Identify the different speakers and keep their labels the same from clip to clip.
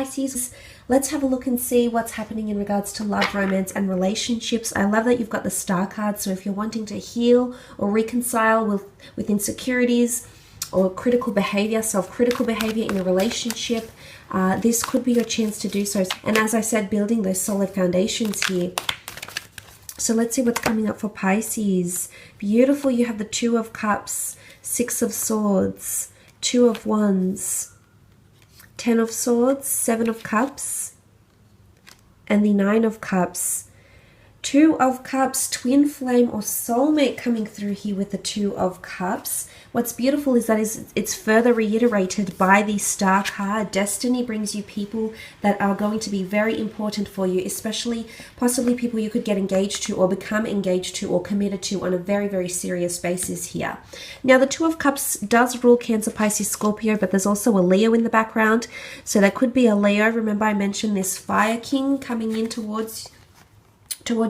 Speaker 1: Pisces. Let's have a look and see what's happening in regards to love, romance, and relationships. I love that you've got the Star card. So if you're wanting to heal or reconcile with insecurities or critical behavior, self-critical behavior in a relationship, this could be your chance to do so. And as I said, building those solid foundations here. So let's see what's coming up for Pisces. Beautiful. You have the Two of Cups, Six of Swords, Two of Wands, Ten of Swords, Seven of Cups, and the Nine of Cups. Two of Cups, twin flame or soulmate coming through here with the Two of Cups. What's beautiful is that it's further reiterated by the Star card. Destiny brings you people that are going to be very important for you, especially possibly people you could get engaged to or become engaged to or committed to on a very, very serious basis here. Now, the Two of Cups does rule Cancer, Pisces, Scorpio, but there's also a Leo in the background. So that could be a Leo. Remember, I mentioned this Fire King coming in towards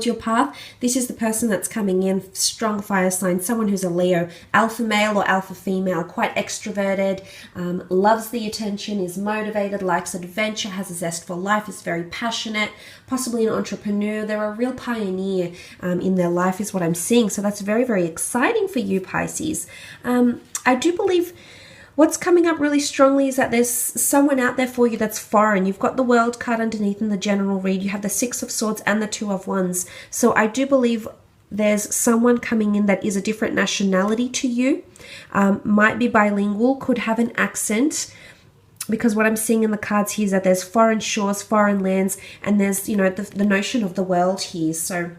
Speaker 1: your path. This is the person that's coming in, strong fire sign, someone who's a Leo, alpha male or alpha female, quite extroverted, loves the attention, is motivated, likes adventure, has a zest for life, is very passionate, possibly an entrepreneur. They're a real pioneer in their life is what I'm seeing. So that's very, very exciting for you, Pisces. I do believe what's coming up really strongly is that there's someone out there for you that's foreign. You've got the World card underneath in the general read. You have the Six of Swords and the Two of Wands. So I do believe there's someone coming in that is a different nationality to you. Might be bilingual, could have an accent. Because what I'm seeing in the cards here is that there's foreign shores, foreign lands, and there's, you know, the notion of the world here. So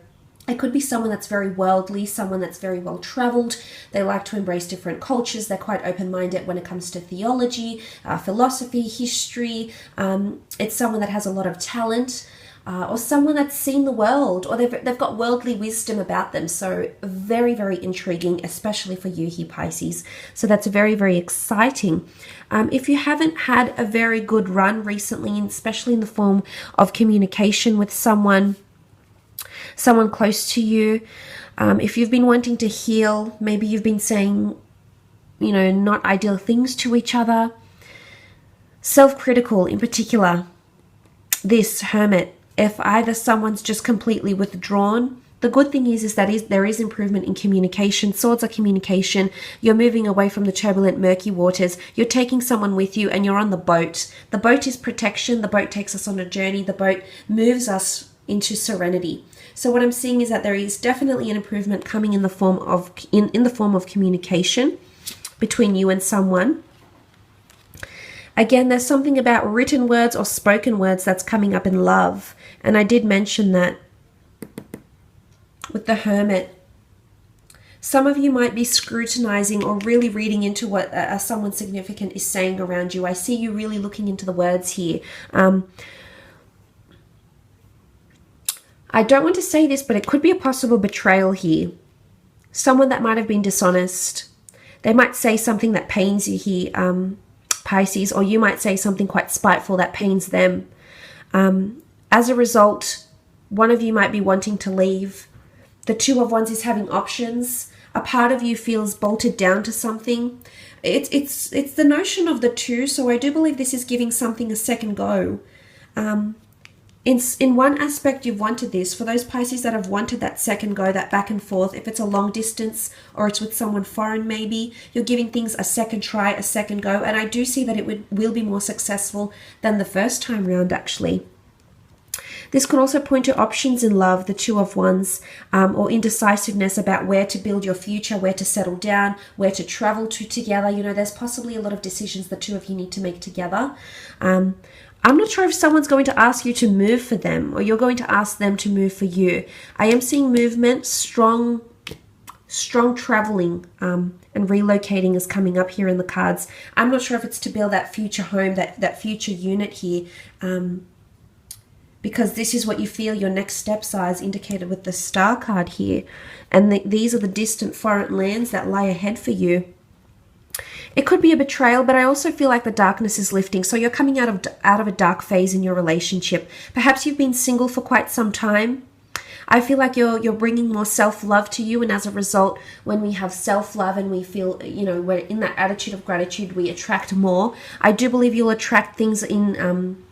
Speaker 1: it could be someone that's very worldly, someone that's very well traveled. They like to embrace different cultures. They're quite open-minded when it comes to theology, philosophy, history. It's someone that has a lot of talent, or someone that's seen the world, or they've got worldly wisdom about them. So very, very intriguing, especially for you here, Pisces. So that's very, very exciting. If you haven't had a very good run recently, especially in the form of communication with someone close to you, if you've been wanting to heal, maybe you've been saying, you know, not ideal things to each other, self-critical in particular, this Hermit, if either someone's just completely withdrawn, the good thing is that there is improvement in communication. Swords are communication. You're moving away from the turbulent, murky waters. You're taking someone with you and you're on the boat. The boat is protection. The boat takes us on a journey. The boat moves us into serenity. So what I'm seeing is that there is definitely an improvement coming in the form of in the form of communication between you and someone. Again, there's something about written words or spoken words that's coming up in love. And I did mention that with the Hermit. Some of you might be scrutinizing or really reading into what someone significant is saying around you. I see you really looking into the words here. I don't want to say this, but it could be a possible betrayal here. Someone that might have been dishonest. They might say something that pains you here, Pisces, or you might say something quite spiteful that pains them. As a result, one of you might be wanting to leave. The Two of Wands is having options. A part of you feels bolted down to something. It's the notion of the two, so I do believe this is giving something a second go. In one aspect, you've wanted this. For those Pisces that have wanted that second go, that back and forth, if it's a long distance or it's with someone foreign maybe, you're giving things a second try, a second go. And I do see that it will be more successful than the first time round, actually. This could also point to options in love, the Two of Wands, or indecisiveness about where to build your future, where to settle down, where to travel to together. You know, there's possibly a lot of decisions the two of you need to make together. I'm not sure if someone's going to ask you to move for them or you're going to ask them to move for you. I am seeing movement, strong traveling and relocating is coming up here in the cards. I'm not sure if it's to build that future home, that future unit here, because this is what you feel your next steps are, as indicated with the Star card here. And these are the distant foreign lands that lie ahead for you. It could be a betrayal, but I also feel like the darkness is lifting. So you're coming out of a dark phase in your relationship. Perhaps you've been single for quite some time. I feel like you're bringing more self-love to you. And as a result, when we have self-love and we feel, you know, we're in that attitude of gratitude, we attract more. I do believe you'll attract things in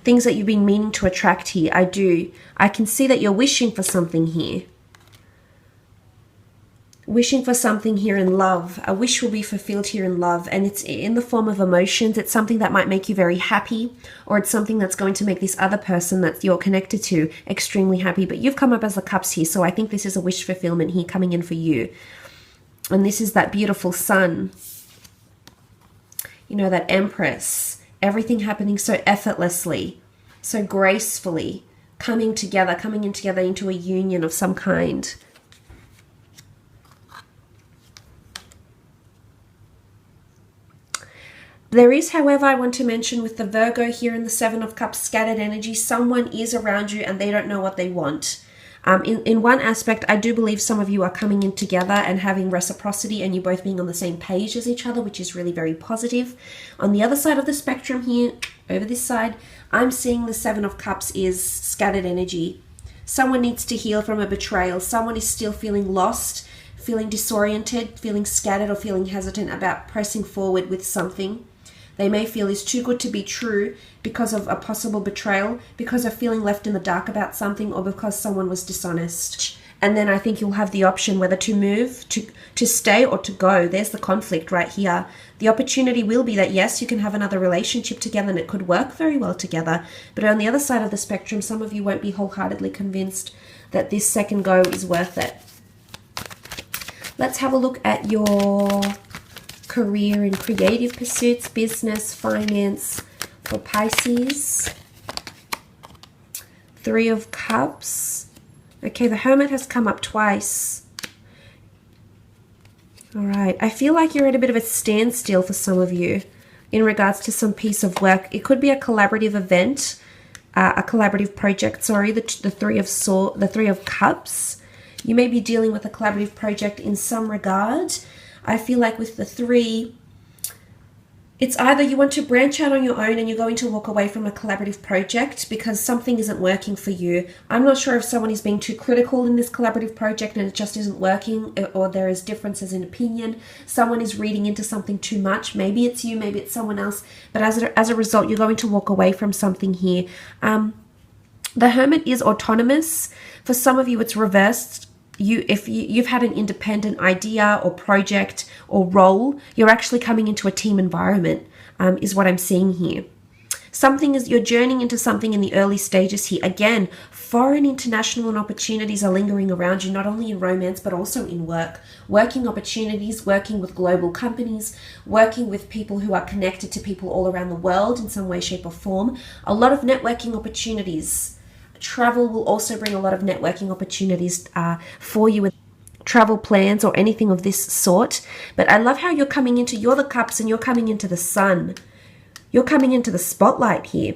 Speaker 1: things that you've been meaning to attract here. I do. I can see that you're wishing for something here. Wishing for something here in love. A wish will be fulfilled here in love, and it's in the form of emotions. It's something that might make you very happy, or it's something that's going to make this other person that you're connected to extremely happy. But you've come up as the cups here, so I think this is a wish fulfillment here coming in for you. And this is that beautiful sun. You know, that Empress. Everything happening so effortlessly, so gracefully, coming in together into a union of some kind. There is, however, I want to mention with the Virgo here in the Seven of Cups, scattered energy, someone is around you and they don't know what they want. In one aspect, I do believe some of you are coming in together and having reciprocity and you both being on the same page as each other, which is really very positive. On the other side of the spectrum here, over this side, I'm seeing the Seven of Cups is scattered energy. Someone needs to heal from a betrayal. Someone is still feeling lost, feeling disoriented, feeling scattered, or feeling hesitant about pressing forward with something they may feel is too good to be true because of a possible betrayal, because of feeling left in the dark about something, or because someone was dishonest. And then I think you'll have the option whether to move, to stay, or to go. There's the conflict right here. The opportunity will be that, yes, you can have another relationship together and it could work very well together. But on the other side of the spectrum, some of you won't be wholeheartedly convinced that this second go is worth it. Let's have a look at your career and creative pursuits, business, finance for Pisces. Three of Cups. Okay, the Hermit has come up twice. All right, I feel like you're at a bit of a standstill for some of you in regards to some piece of work. It could be a collaborative event, a collaborative project, sorry, the Three of Cups. You may be dealing with a collaborative project in some regard. I feel like with the three, it's either you want to branch out on your own and you're going to walk away from a collaborative project because something isn't working for you. I'm not sure if someone is being too critical in this collaborative project and it just isn't working, or there is differences in opinion. Someone is reading into something too much. Maybe it's you, maybe it's someone else. But as a result, you're going to walk away from something here. The Hermit is autonomous. For some of you, it's reversed. If you've had an independent idea or project or role, you're actually coming into a team environment, is what I'm seeing here. You're journeying into something in the early stages here. Again, foreign, international, and opportunities are lingering around you, not only in romance, but also in work. Working opportunities, working with global companies, working with people who are connected to people all around the world in some way, shape, or form. A lot of networking opportunities. Travel will also bring a lot of networking opportunities for you with travel plans or anything of this sort. But I love how you're the Cups and you're coming into the sun. You're coming into the spotlight here.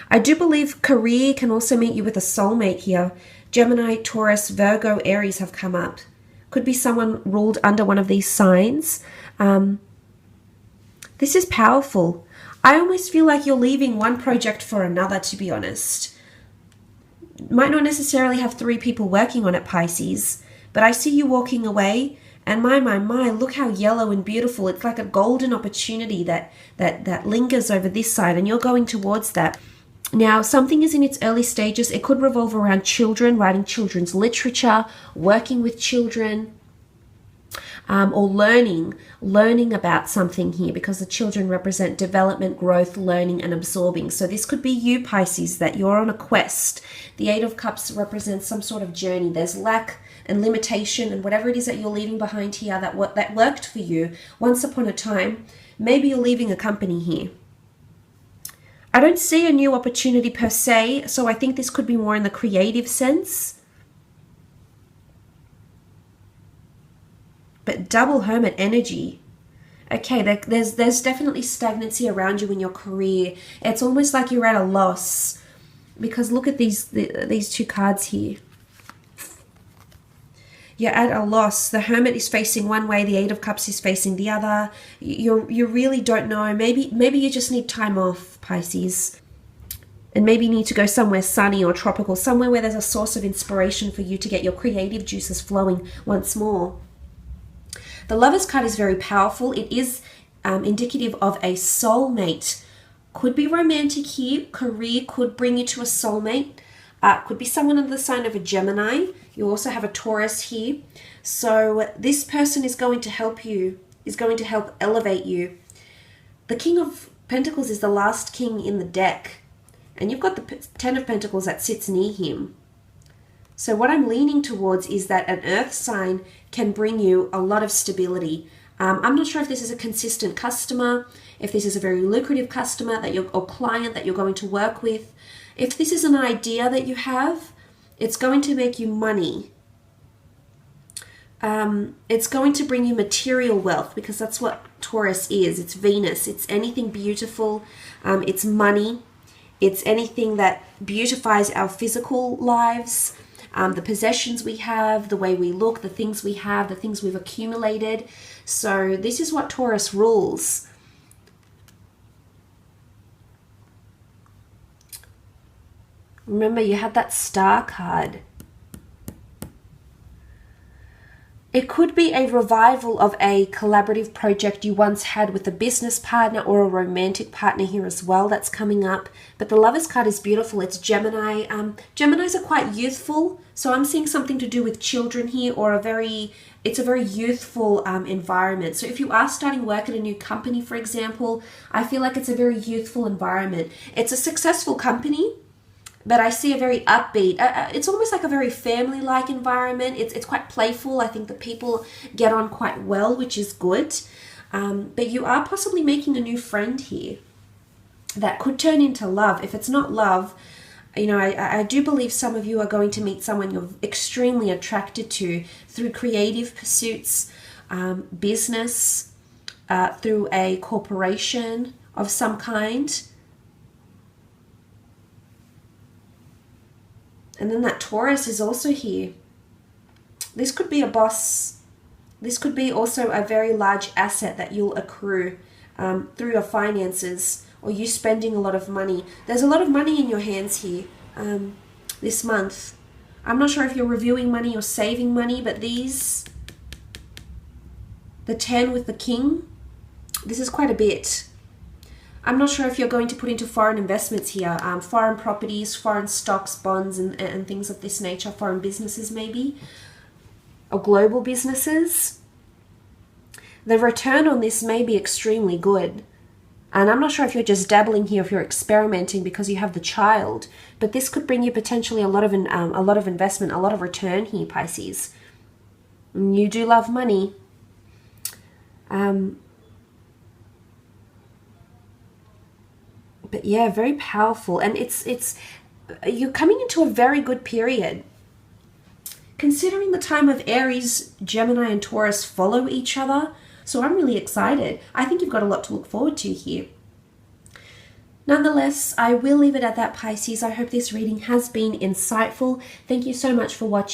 Speaker 1: I do believe career can also meet you with a soulmate here. Gemini, Taurus, Virgo, Aries have come up. Could be someone ruled under one of these signs. This is powerful. I almost feel like you're leaving one project for another, to be honest. Might not necessarily have three people working on it, Pisces, but I see you walking away, and my, look how yellow and beautiful. It's like a golden opportunity that lingers over this side, and you're going towards that. Now, something is in its early stages. It could revolve around children, writing children's literature, working with children, or learning about something here, because the children represent development, growth, learning, and absorbing. So this could be you, Pisces, that you're on a quest. The Eight of Cups represents some sort of journey. There's lack and limitation, and whatever it is that you're leaving behind here that worked for you once upon a time, maybe you're leaving a company here. I don't see a new opportunity per se, so I think this could be more in the creative sense. But double Hermit energy. Okay, there's definitely stagnancy around you in your career. It's almost like you're at a loss, because look at these two cards here. You're at a loss. The Hermit is facing one way, the Eight of Cups is facing the other. You really don't know. Maybe you just need time off, Pisces. And maybe you need to go somewhere sunny or tropical, somewhere where there's a source of inspiration for you to get your creative juices flowing once more. The Lovers card is very powerful. It is indicative of a soulmate Could be romantic here. Career could bring you to a soulmate. Could be someone under the sign of a Gemini. You also have a Taurus here. So this person is going to help you, is going to help elevate you. The King of Pentacles is the last king in the deck. And you've got the Ten of Pentacles that sits near him. So what I'm leaning towards is that an earth sign can bring you a lot of stability. I'm not sure if this is a consistent customer, if this is a very lucrative customer that you're, or client that you're going to work with. If this is an idea that you have, it's going to make you money. It's going to bring you material wealth, because that's what Taurus is. It's Venus. It's anything beautiful. It's money. It's anything that beautifies our physical lives. The possessions we have, the way we look, the things we have, the things we've accumulated. So this is what Taurus rules. Remember, you had that Star card. It could be a revival of a collaborative project you once had with a business partner or a romantic partner here as well. That's coming up. But the Lovers card is beautiful. It's Gemini. Geminis are quite youthful. So I'm seeing something to do with children here, or it's a very youthful environment. So if you are starting work at a new company, for example, I feel like it's a very youthful environment. It's a successful company, but I see a very upbeat, it's almost like a very family-like environment. It's quite playful. I think the people get on quite well, which is good. But you are possibly making a new friend here that could turn into love. If it's not love, you know, I do believe some of you are going to meet someone you're extremely attracted to through creative pursuits, business, through a corporation of some kind. And then that Taurus is also here. This could be a boss. This could be also a very large asset that you'll accrue through your finances, or you spending a lot of money. There's a lot of money in your hands here this month. I'm not sure if you're reviewing money or saving money, but these, the 10 with the King, this is quite a bit. I'm not sure if you're going to put into foreign investments here, foreign properties, foreign stocks, bonds, and things of this nature, foreign businesses maybe, or global businesses. The return on this may be extremely good. And I'm not sure if you're just dabbling here, if you're experimenting because you have the child, but this could bring you potentially a lot of investment, a lot of return here, Pisces. And you do love money. But yeah, very powerful. And it's you're coming into a very good period. Considering the time of Aries, Gemini, and Taurus follow each other, so I'm really excited. I think you've got a lot to look forward to here. Nonetheless, I will leave it at that, Pisces. I hope this reading has been insightful. Thank you so much for watching.